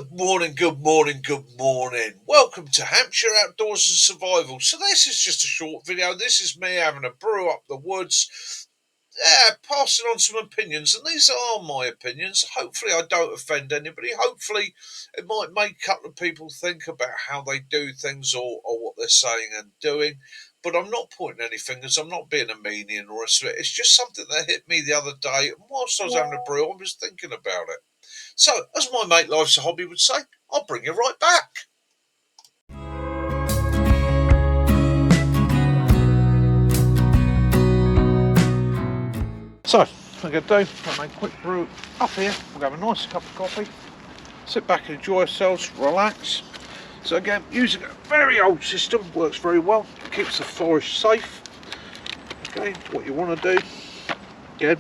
Good morning, good morning, good morning. Welcome to Hampshire Outdoors and Survival. So this is just a short video. This is me having a brew up the woods, passing on some opinions. And these are my opinions. Hopefully I don't offend anybody. Hopefully it might make a couple of people think about how they do things or what they're saying and doing. But I'm not pointing any fingers. I'm not being a meanie and the rest of it. It's just something that hit me the other day. And whilst I was having a brew, I was thinking about it. So, as my mate Life's a Hobby would say, I'll bring you right back. So, I'm going to do, I'll make a quick brew up here. We'll have a nice cup of coffee, sit back and enjoy ourselves, relax. So again, using a very old system, works very well, keeps the forest safe. Okay, what you want to do, again,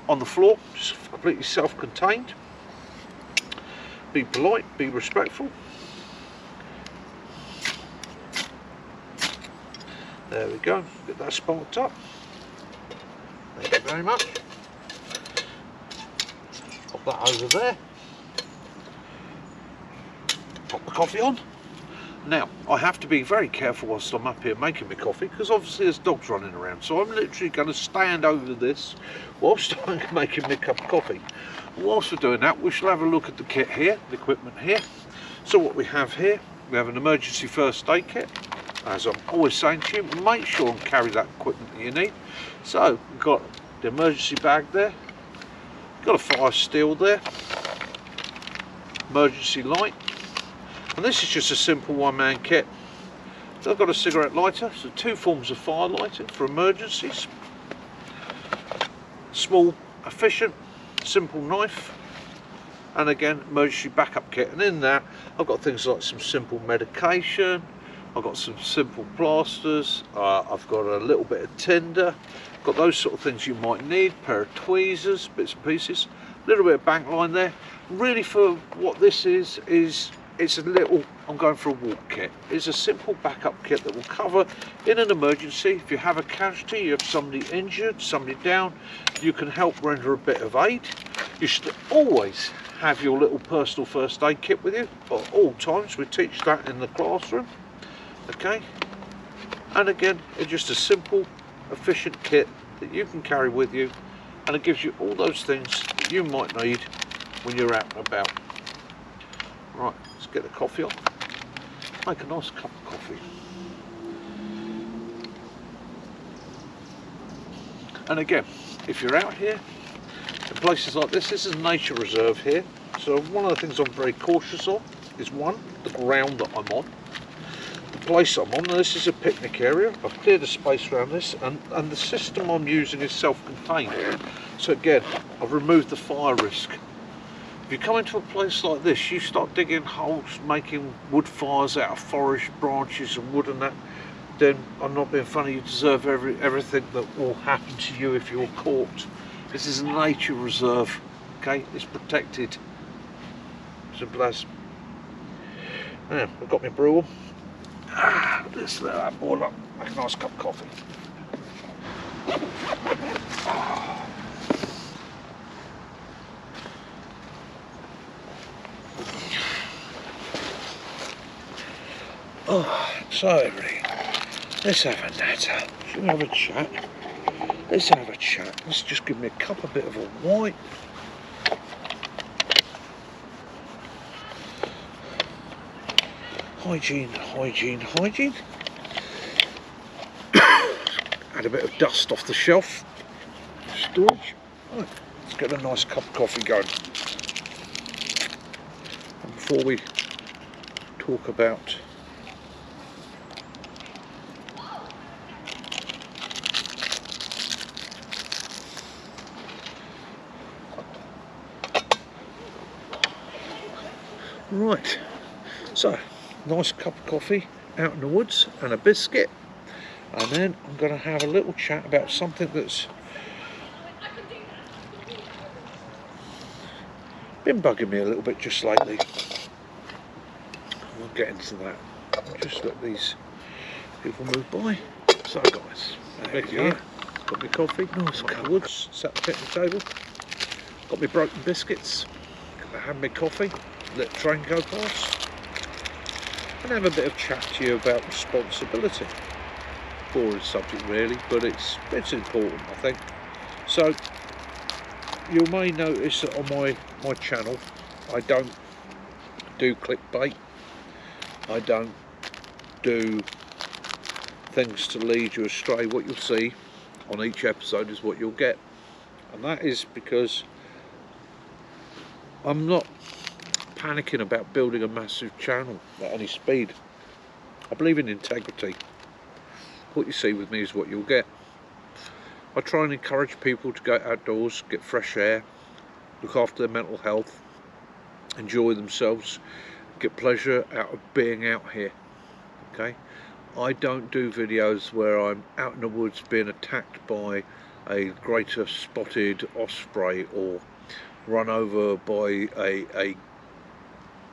on the floor, just completely self-contained. Be polite, be respectful. There we go, get that sparked up. Thank you very much. Pop that over there. Pop the coffee on. Now, I have to be very careful whilst I'm up here making my coffee, because obviously there's dogs running around. So I'm literally going to stand over this whilst I'm making my cup of coffee. Whilst we're doing that, we shall have a look at the kit here, the equipment here. So what we have here, we have an emergency first aid kit. As I'm always saying to you, make sure and carry that equipment that you need. So we've got the emergency bag there, got a fire steel there, emergency light, and this is just a simple one-man kit. So I've got a cigarette lighter, so two forms of fire lighting for emergencies, small, efficient, simple knife, and again emergency backup kit. And in that I've got things like some simple medication, I've got some simple plasters, I've got a little bit of tinder, got those sort of things you might need, pair of tweezers, bits and pieces, a little bit of bank line there. Really, for what this is it's a little, I'm going for a walk kit. It's a simple backup kit that will cover in an emergency. If you have a casualty, you have somebody injured, somebody down, you can help render a bit of aid. You should always have your little personal first aid kit with you at all times. We teach that in the classroom. Okay, and again, it's just a simple, efficient kit that you can carry with you, and it gives you all those things that you might need when you're out and about. Right, let's get the coffee on, make a nice cup of coffee. And again, if you're out here in places like this is a nature reserve here, so one of the things I'm very cautious of is one, the ground that I'm on, the place I'm on. Now, this is a picnic area. I've cleared the space around this, and the system I'm using is self-contained. So again, I've removed the fire risk. If you come into a place like this, you start digging holes, making wood fires out of forest branches and wood and that, then I'm not being funny, you deserve everything that will happen to you if you're caught. This is a nature reserve, okay? It's protected. Simple as. Now, I've got my brew. Let's let that boil up. Make a nice cup of coffee. Oh, so everybody, let's have a natter. Should we have a chat? Let's have a chat. Let's just give me a cup, a bit of a white. Hygiene, hygiene, hygiene. Had a bit of dust off the shelf. Storage. Right, let's get a nice cup of coffee going. And before we talk about right, so nice cup of coffee out in the woods and a biscuit, and then I'm going to have a little chat about something that's been bugging me a little bit just lately. We'll get into that. Just let these people move by. So guys, there you go. Got my coffee, nice cup of woods, sat at the picnic table. Got my broken biscuits. I had my coffee. let the train go past, and have a bit of chat to you about responsibility. Boring subject really, but it's important, I think. So you may notice that on my channel I don't do clickbait, I don't do things to lead you astray. What you'll see on each episode is what you'll get, and that is because I'm not panicking about building a massive channel at any speed. I believe in integrity. What you see with me is what you'll get. I try and encourage people to go outdoors, get fresh air, look after their mental health, enjoy themselves, get pleasure out of being out here. Okay, I don't do videos where I'm out in the woods being attacked by a greater spotted osprey or run over by a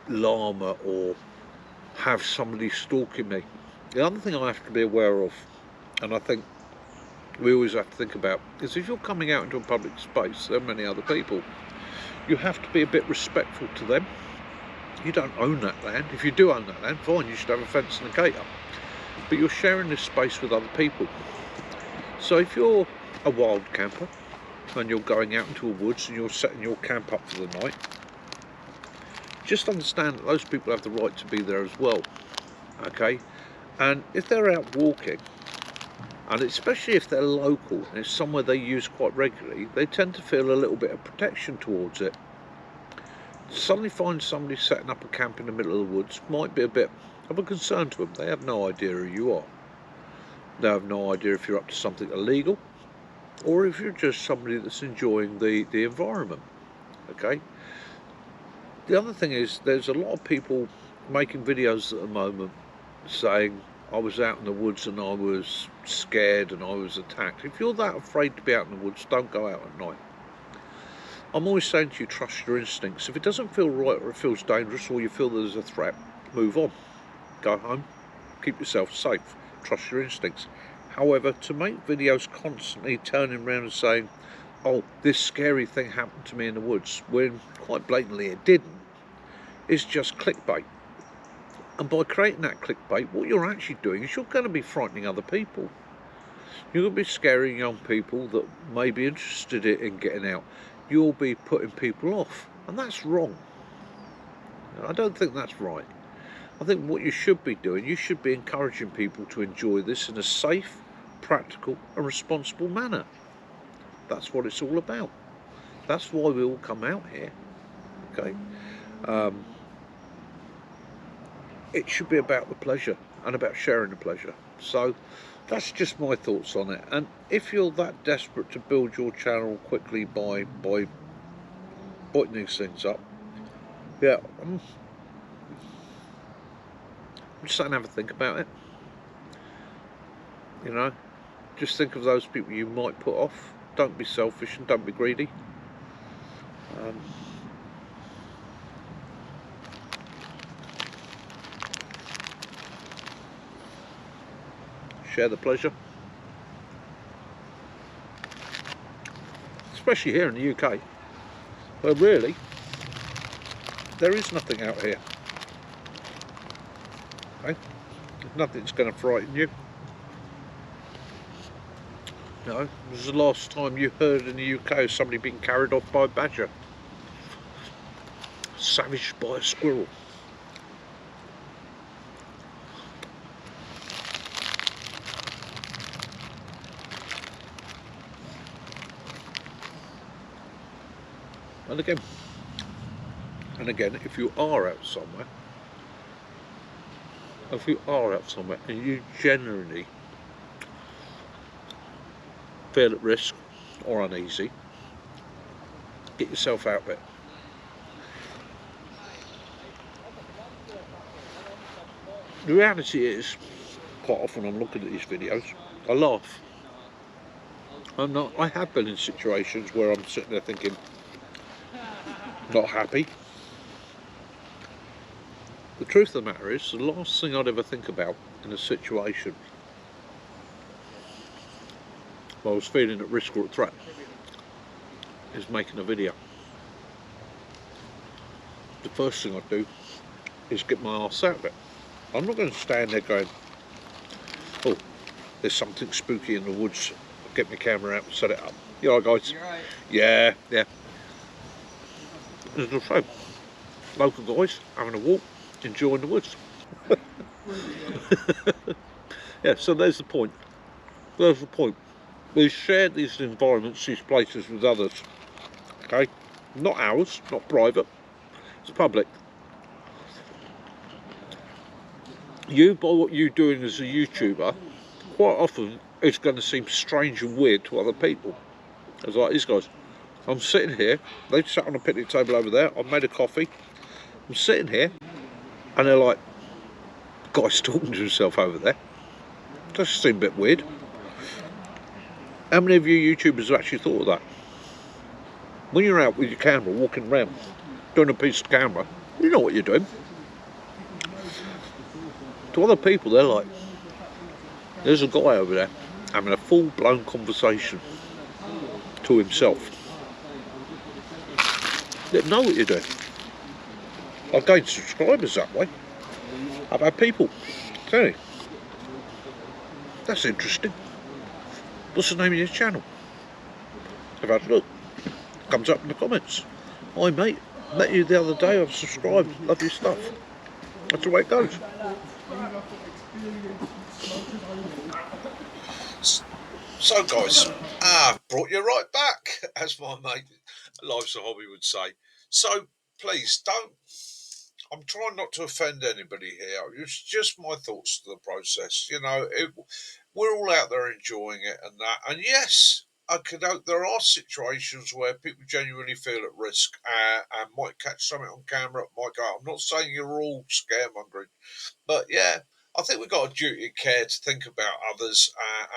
llama or have somebody stalking me. The other thing I have to be aware of, and I think we always have to think about, is if you're coming out into a public space, there are many other people, you have to be a bit respectful to them. You don't own that land. If you do own that land, fine, you should have a fence and a gate up. But you're sharing this space with other people. So if you're a wild camper and you're going out into a woods and you're setting your camp up for the night, just understand that those people have the right to be there as well. Okay, and if they're out walking, and especially if they're local and it's somewhere they use quite regularly, they tend to feel a little bit of protection towards it. Suddenly find somebody setting up a camp in the middle of the woods might be a bit of a concern to them. They have no idea who you are. They have no idea if you're up to something illegal or if you're just somebody that's enjoying the environment. Okay. The other thing is, there's a lot of people making videos at the moment saying, I was out in the woods and I was scared and I was attacked. If you're that afraid to be out in the woods, don't go out at night. I'm always saying to you, trust your instincts. If it doesn't feel right or it feels dangerous or you feel there's a threat, move on. Go home, keep yourself safe, trust your instincts. However, to make videos constantly turning around and saying, oh, this scary thing happened to me in the woods, when quite blatantly it didn't, is just clickbait. And by creating that clickbait, what you're actually doing is you're going to be frightening other people. You're going to be scaring young people that may be interested in getting out. You'll be putting people off, and that's wrong. I don't think that's right. I think what you should be doing, you should be encouraging people to enjoy this in a safe, practical and responsible manner. That's what it's all about. That's why we all come out here. Okay. It should be about the pleasure and about sharing the pleasure. So that's just my thoughts on it. And if you're that desperate to build your channel quickly by putting these things up, yeah, I'm just saying, have a think about it. You know, just think of those people you might put off. Don't be selfish and don't be greedy. Share the pleasure, especially here in the UK, where really there is nothing out here. Okay? Nothing's going to frighten you. No, when was the last time you heard in the UK of somebody being carried off by a badger, savaged by a squirrel? And again, if you are out somewhere, and you generally feel at risk or uneasy, get yourself out there. The reality is, quite often I'm looking at these videos, I laugh. I have been in situations where I'm sitting there thinking, not happy. The truth of the matter is, the last thing I'd ever think about in a situation where I was feeling at risk or at threat is making a video. the first thing I do is get my arse out of it. I'm not going to stand there going, oh, there's something spooky in the woods. I'll get my camera out and set it up. You all right, guys? You're right. Yeah. As I say, local guys having a walk, enjoying the woods. Yeah, so there's the point. There's the point. We share these environments, these places with others. Okay? Not ours, not private. It's public. You, by what you're doing as a YouTuber, quite often it's going to seem strange and weird to other people. It's like these guys. I'm sitting here, they've sat on a picnic table over there, I've made a coffee, I'm sitting here, and they're like, the guy's talking to himself over there. Does seem a bit weird. How many of you YouTubers have actually thought of that? When you're out with your camera, walking around, doing a piece of camera, you know what you're doing. To other people, they're like, there's a guy over there having a full-blown conversation to himself. They know what you're doing. I've gained subscribers that way. I've had people tell me, that's interesting. What's the name of your channel? I've had a look. Comes up in the comments. Hi mate, met you the other day, I've subscribed, love your stuff. That's the way it goes. So guys, I've brought you right back, as my mate Life's a Hobby would say. So please don't, I'm trying not to offend anybody here. It's just my thoughts to the process. You know, we're all out there enjoying it and that. And yes, there are situations where people genuinely feel at risk and might catch something on camera. Might go. I'm not saying you're all scaremongering, but yeah, I think we've got a duty of care to think about others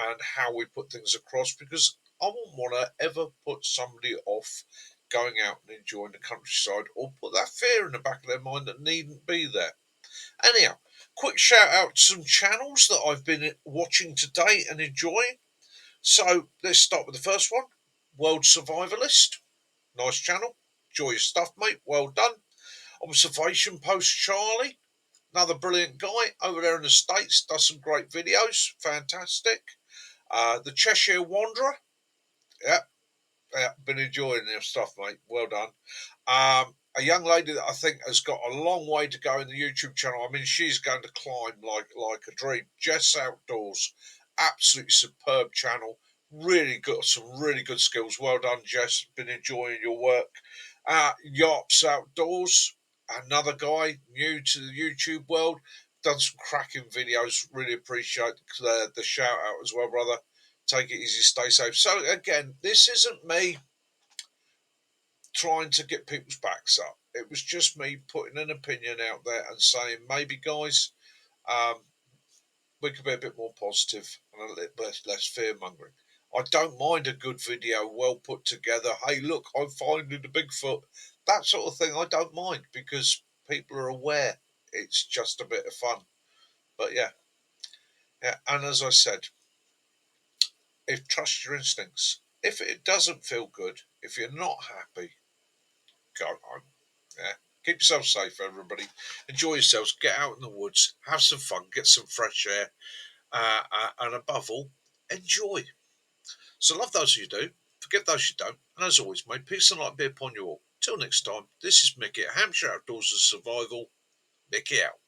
and how we put things across, because I wouldn't want to ever put somebody off going out and enjoying the countryside, or put that fear in the back of their mind that needn't be there. Anyhow, quick shout out to some channels that I've been watching today and enjoying. So let's start with the first one, World Survivalist. Nice channel. Enjoy your stuff, mate. Well done. Observation Post Charlie. Another brilliant guy over there in the States. Does some great videos. Fantastic. The Cheshire Wanderer. Yep. Been enjoying their stuff, mate. Well done. A young lady that I think has got a long way to go in the YouTube channel. I mean, she's going to climb like a dream. Jess Outdoors, absolutely superb channel. Really got some really good skills. Well done, Jess. Been enjoying your work. Yops Outdoors, another guy new to the YouTube world. Done some cracking videos. Really appreciate the shout out as well, brother. Take it easy, stay safe. So again, this isn't me trying to get people's backs up. It was just me putting an opinion out there and saying, maybe guys, we could be a bit more positive and a little bit less fear mongering. I don't mind a good video, well put together. Hey, look, I'm finding the Bigfoot. That sort of thing, I don't mind, because people are aware. It's just a bit of fun. But yeah. And as I said, trust your instincts. If it doesn't feel good, if you're not happy, go home. Yeah. Keep yourself safe, everybody. Enjoy yourselves. Get out in the woods. Have some fun. Get some fresh air. And above all, enjoy. So love those you do. Forget those you don't. And as always, may peace and light be upon you all. Till next time, this is Mickey at Hampshire Outdoors and Survival. Mickey out.